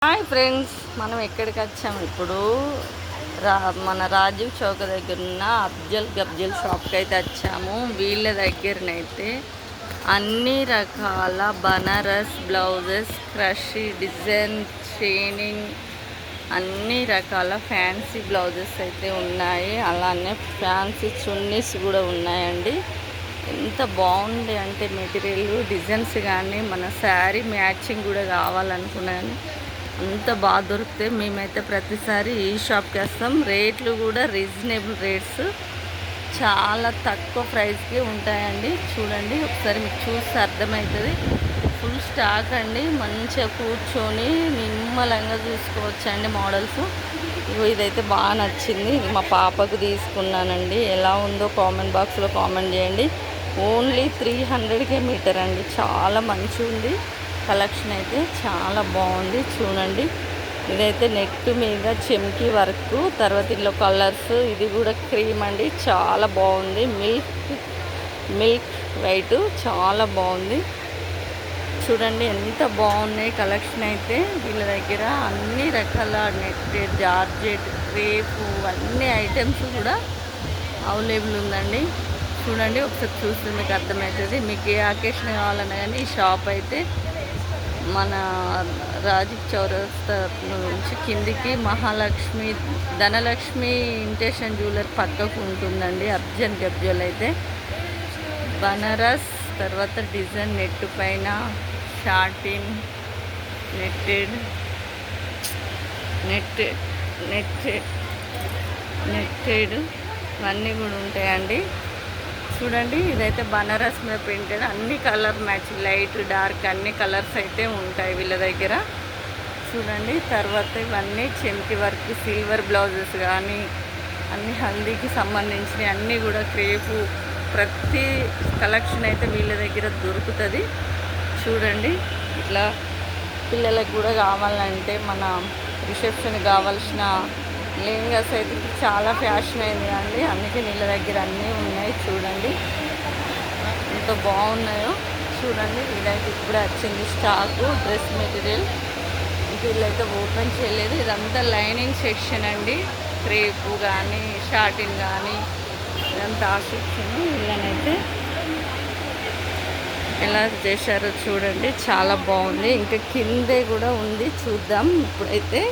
Hi friends, మనం ఎక్కడికి వచ్చాము ఇప్పుడు? మన రాజీవ్ చౌక్ దగ్గర ఉన్న అఫ్జల్ గఫ్జల్ షాప్కి అయితే వచ్చాము. వీళ్ళ దగ్గరనైతే అన్ని రకాల Banaras blouses, crush design, shining, అన్ని రకాల ఫ్యాన్సీ బ్లౌజెస్ అయితే ఉన్నాయి. అలానే ఫ్యాన్సీ చున్నీస్ కూడా ఉన్నాయండి. ఎంత బాగుంది అంటే మెటీరియల్, డిజైన్స్ కానీ మన శారీ మ్యాచింగ్ కూడా కావాలనుకున్నాను. అంత బాగా దొరికితే మేమైతే ప్రతిసారి ఈ షాప్కి వస్తాం. రేట్లు కూడా రీజనబుల్ రేట్స్, చాలా తక్కువ ప్రైస్కి ఉంటాయండి. చూడండి ఒకసారి, మీకు చూస్తే అర్థమవుతుంది. ఫుల్ స్టాక్ అండి. మంచిగా కూర్చొని నిమ్మలంగా చూసుకోవచ్చండి మోడల్స్. ఇదైతే బాగా నచ్చింది. మా పాపకు తీసుకున్నానండి. ఎలా ఉందో కామెంట్ బాక్స్లో కామెంట్ చేయండి. ఓన్లీ 300కే మీటర్ అండి. చాలా మంచిగా ఉంది. కలెక్షన్ అయితే చాలా బాగుంది. చూడండి, ఇదైతే నెక్ మీద చెమ్కి వర్క్, తర్వాత ఇందులో కలర్స్, ఇది కూడా క్రీమ్ అండి. చాలా బాగుంది. మిల్క్ వైట్, చాలా బాగుంది. చూడండి ఎంత బాగున్నాయి కలెక్షన్ అయితే. వీళ్ళ దగ్గర అన్ని రకాల నెట్టెడ్, జార్జెట్, క్రేపు అన్ని ఐటమ్స్ కూడా అవైలబుల్ ఉందండి. చూడండి ఒకసారి చూస్తే మీకు అర్థమవుతుంది. మీకు ఏ అకేషన్ కావాలన్నా కానీ ఈ షాప్ అయితే మన రాజీవ్ చౌరస్తా నుంచి కిందికి మహాలక్ష్మి, ధనలక్ష్మి ఇంటేషన్ జ్యువెలర్ పక్కకు ఉంటుందండి. అఫ్జల్ గఫ్జల్ అయితే బనారస్, తర్వాత డిజైన్ నెట్ పైన షార్టిన్, నెట్టెడ్ ఇవన్నీ కూడా ఉంటాయండి. చూడండి, ఇదైతే బనారస్ మీద ప్రింటెడ్, అన్ని కలర్ మ్యాచ్, లైట్ డార్క్ అన్ని కలర్స్ అయితే ఉంటాయి వీళ్ళ దగ్గర. చూడండి, తర్వాత ఇవన్నీ చెంకి వర్క్, సిల్వర్ బ్లౌజెస్ కానీ అన్ని హల్దీకి సంబంధించినవి అన్నీ కూడా క్రేపు, ప్రతి కలెక్షన్ అయితే వీళ్ళ దగ్గర దొరుకుతుంది. చూడండి, ఇట్లా పిల్లలకు కూడా కావాలంటే మన రిసెప్షన్ కావాల్సిన లెహంగాస్ అయితే చాలా ఫ్యాషన్ అయింది అండి. అందుకే వీళ్ళ దగ్గర అన్నీ ఉన్నాయి. చూడండి ఎంత బాగున్నాయో. చూడండి, వీళ్ళైతే ఇప్పుడే వచ్చింది స్టాకు డ్రెస్ మెటీరియల్. వీళ్ళైతే ఓపెన్ చేయలేదు. ఇదంతా లైనింగ్ సెక్షన్ అండి. క్రేపు కానీ షార్టిన్ కానీ ఇదంతా ఆ సెక్షన్. వీళ్ళనైతే ఎలా చేశారో చూడండి, చాలా బాగుంది. ఇంకా కిందే కూడా ఉంది, చూద్దాం. ఇప్పుడైతే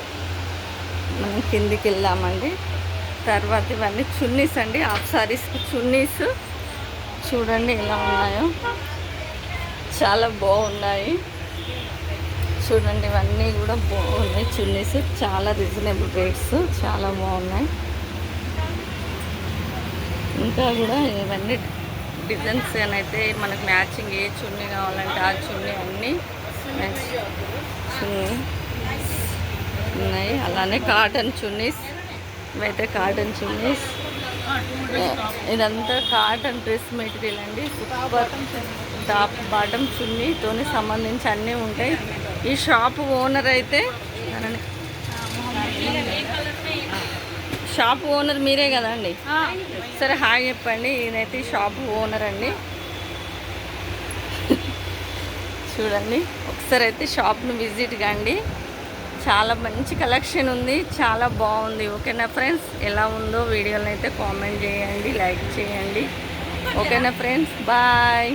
మనం కిందికి వెళ్దామండి. తర్వాత ఇవన్నీ చున్నీస్ అండి, హాఫ్ సారీస్కి చున్నీస్. చూడండి ఎలా ఉన్నాయో, చాలా బాగున్నాయి. చూడండి, ఇవన్నీ కూడా బాగున్నాయి చున్నీస్, చాలా రీజనబుల్ రేట్స్, చాలా బాగున్నాయి. ఇంకా కూడా ఇవన్నీ డిజైన్స్ అయితే మనకు మ్యాచింగ్ ఏ చున్నీ కావాలంటే ఆ చున్నీ అన్నీ చున్నీ ఉన్నాయి. అలానే కాటన్ చున్నీస్, ఇవైతే కాటన్ చున్నీస్. ఇదంతా కాటన్ డ్రెస్ మెటీరియల్ అండి. సూపర్ టాప్ బాటమ్ చున్నీతో సంబంధించి అన్నీ ఉంటాయి. ఈ షాప్ ఓనర్ అయితే, షాప్ ఓనర్ మీరే కదా అండి? సరే హాయ్ చెప్పండి. ఈయనైతే ఈ షాప్ ఓనర్ అండి. చూడండి ఒకసారి అయితే షాప్ను విజిట్ కండి. చాలా మంచి కలెక్షన్ ఉంది, చాలా బాగుంది. ఓకేనా ఫ్రెండ్స్, ఎలా ఉందో వీడియోని అయితే కామెంట్ చేయండి, లైక్ చేయండి. ఓకేనా ఫ్రెండ్స్, బాయ్.